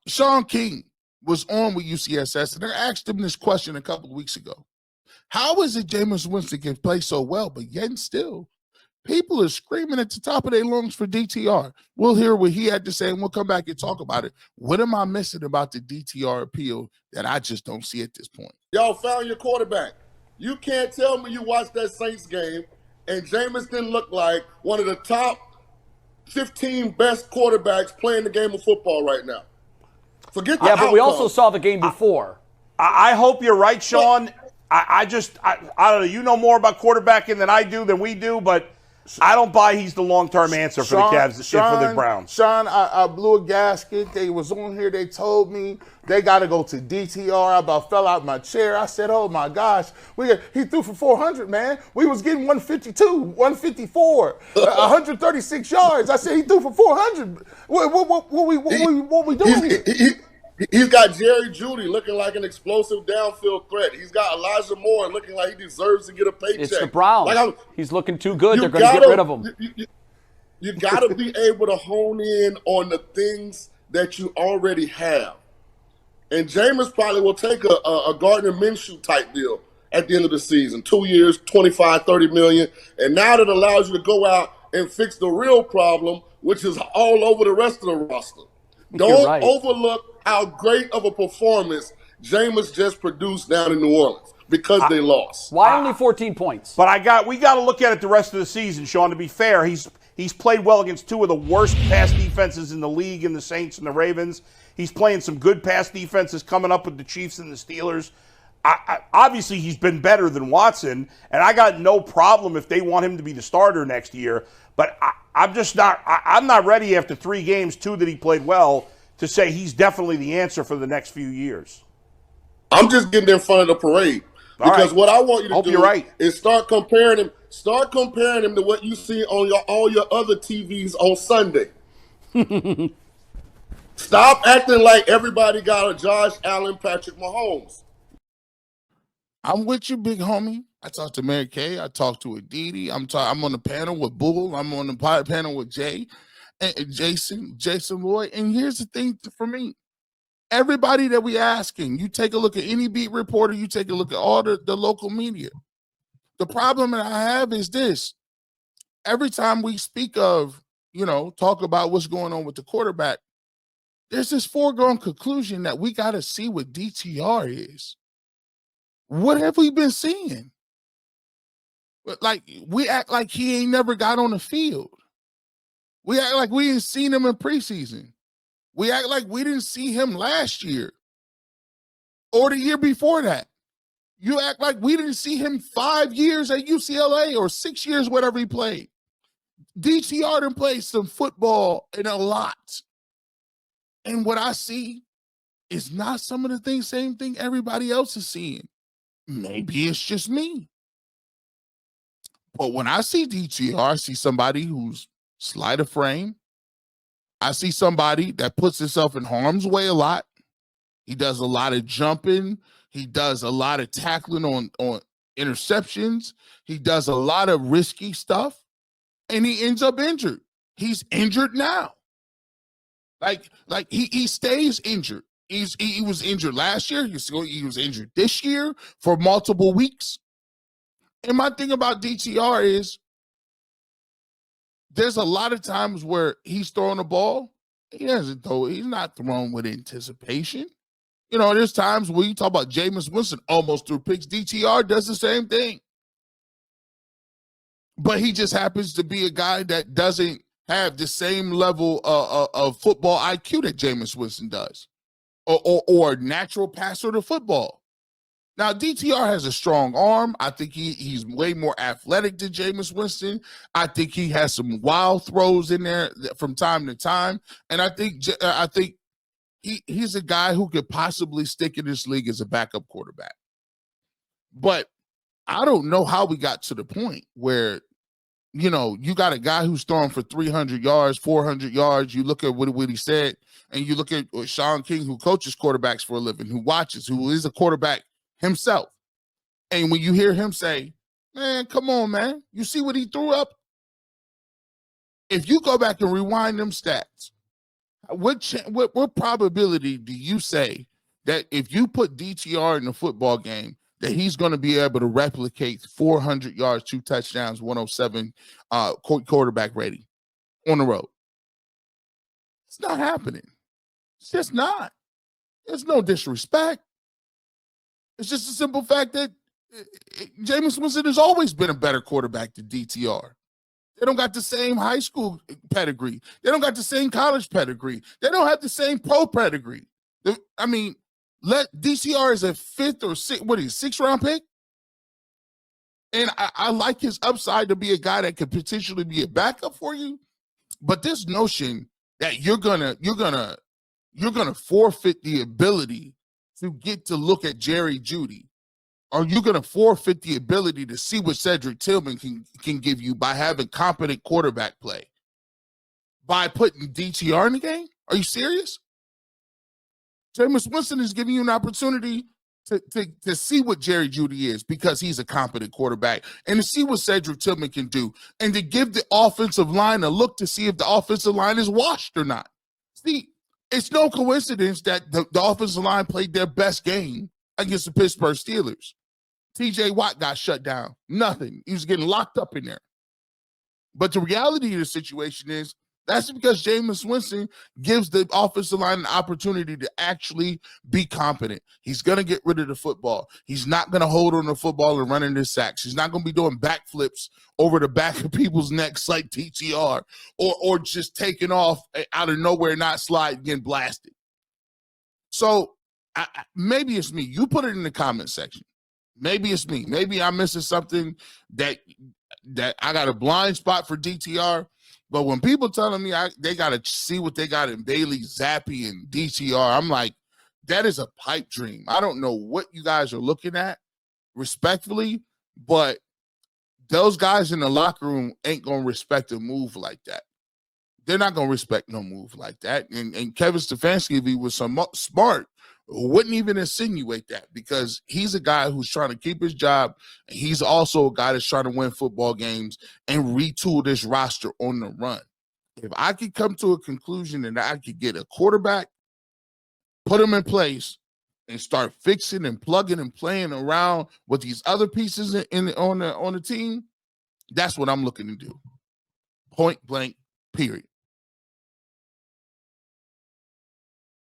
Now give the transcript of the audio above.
Sean King was on with UCSS, and I asked him this question a couple of weeks ago. How is it Jameis Winston can play so well, but yet and still, people are screaming at the top of their lungs for DTR? We'll hear what he had to say, and we'll come back and talk about it. What am I missing about the DTR appeal that I just don't see at this point? Y'all found your quarterback. You can't tell me you watched that Saints game and Jameis didn't look like one of the top 15 best quarterbacks playing the game of football right now. Forget the outcome. But we also saw the game before. I hope you're right, Sean. I don't know. You know more about quarterbacking than we do, but I don't buy he's the long-term answer for the Cavs and for the Browns. Sean, I blew a gasket. They was on here. They told me they got to go to DTR. I about fell out my chair. I said, oh, my gosh. He threw for 400, man. We was getting 152, 154, 136 yards. I said he threw for 400. What we doing here? He's got Jerry Jeudy looking like an explosive downfield threat. He's got Elijah Moore looking like he deserves to get a paycheck. It's the Browns. He's looking too good. They're going to get rid of him. You got to be able to hone in on the things that you already have. And Jameis probably will take a Gardner Minshew type deal at the end of the season. 2 years, 25, 30 million. And now that allows you to go out and fix the real problem, which is all over the rest of the roster. Don't overlook how great of a performance Jameis just produced down in New Orleans because they lost. Why only 14 points? But we got to look at it the rest of the season, Sean. To be fair, he's played well against two of the worst pass defenses in the league in the Saints and the Ravens. He's playing some good pass defenses coming up with the Chiefs and the Steelers. Obviously, he's been better than Watson, and I got no problem if they want him to be the starter next year. But I'm just not. I'm not ready after 3 games, 2 that he played well, to say he's definitely the answer for the next few years. I'm just getting in front of the parade because what I want you to do is start comparing him to what you see on all your other TVs on Sunday. Stop acting like everybody got a Josh Allen, Patrick Mahomes. I'm with you, big homie. I talked to Mary Kay. I talked to Aditi. I'm on the panel with Bull. I'm on the panel with Jay and Jason Lloyd. And here's the thing for me. Everybody that we asking, you take a look at any beat reporter, you take a look at all the local media. The problem that I have is this. Every time we speak of, talk about what's going on with the quarterback, there's this foregone conclusion that we got to see what DTR is. What have we been seeing? Like, we act like he ain't never got on the field. We act like we ain't seen him in preseason. We act like we didn't see him last year or the year before that. You act like we didn't see him 5 years at UCLA or 6 years, whatever he played. DTR done played some football and a lot. And what I see is not some of the same thing everybody else is seeing. Maybe it's just me. But when I see DTR, I see somebody who's slight of frame. I see somebody that puts himself in harm's way a lot. He does a lot of jumping. He does a lot of tackling on interceptions. He does a lot of risky stuff. And he ends up injured. He's injured now. Like he stays injured. He was injured last year. He was injured this year for multiple weeks. And my thing about DTR is there's a lot of times where he's throwing the ball. He doesn't throw. He's not throwing with anticipation. There's times where you talk about Jameis Winston almost threw picks. DTR does the same thing. But he just happens to be a guy that doesn't have the same level of football IQ that Jameis Winston does. Or natural passer to football. Now, DTR has a strong arm. I think he's way more athletic than Jameis Winston. I think he has some wild throws in there from time to time. And I think he's a guy who could possibly stick in this league as a backup quarterback. But I don't know how we got to the point where, you got a guy who's throwing for 300 yards, 400 yards. You look at what he said, and you look at Sean King, who coaches quarterbacks for a living, who is a quarterback himself. And when you hear him say, man, come on, man, you see what he threw up? If you go back and rewind them stats, What probability do you say that if you put DTR in the football game, that he's going to be able to replicate 400 yards, 2 touchdowns, 107 quarterback rating on the road? It's not happening. It's just not. There's no disrespect. It's just a simple fact that Jameis Winston has always been a better quarterback than DTR. They don't got the same high school pedigree. They don't got the same college pedigree. They don't have the same pro pedigree. I mean, DTR is a 5th or 6th round pick. And I like his upside to be a guy that could potentially be a backup for you. But this notion that you're gonna forfeit the ability to get to look at Jerry Jeudy, or you're going to forfeit the ability to see what Cedric Tillman can give you by having competent quarterback play, by putting DTR in the game? Are you serious? Jameis Winston is giving you an opportunity to see what Jerry Jeudy is because he's a competent quarterback, and to see what Cedric Tillman can do, and to give the offensive line a look to see if the offensive line is washed or not. See, it's no coincidence that the offensive line played their best game against the Pittsburgh Steelers. TJ Watt got shut down. Nothing. He was getting locked up in there. But the reality of the situation is that's because Jameis Winston gives the offensive line an opportunity to actually be competent. He's going to get rid of the football. He's not going to hold on the football and run into sacks. He's not going to be doing backflips over the back of people's necks like TTR, or just taking off out of nowhere, not sliding, getting blasted. So maybe it's me. You put it in the comment section. Maybe it's me. Maybe I'm missing something that I got a blind spot for DTR. But when people telling me they got to see what they got in Bailey, Zappi, and DTR, I'm like, that is a pipe dream. I don't know what you guys are looking at, respectfully, but those guys in the locker room ain't going to respect a move like that. They're not going to respect no move like that. And Kevin Stefanski, if he was smart, wouldn't even insinuate that, because he's a guy who's trying to keep his job. And he's also a guy that's trying to win football games and retool this roster on the run. If I could come to a conclusion that I could get a quarterback, put him in place, and start fixing and plugging and playing around with these other pieces on the team, that's what I'm looking to do. Point blank, period.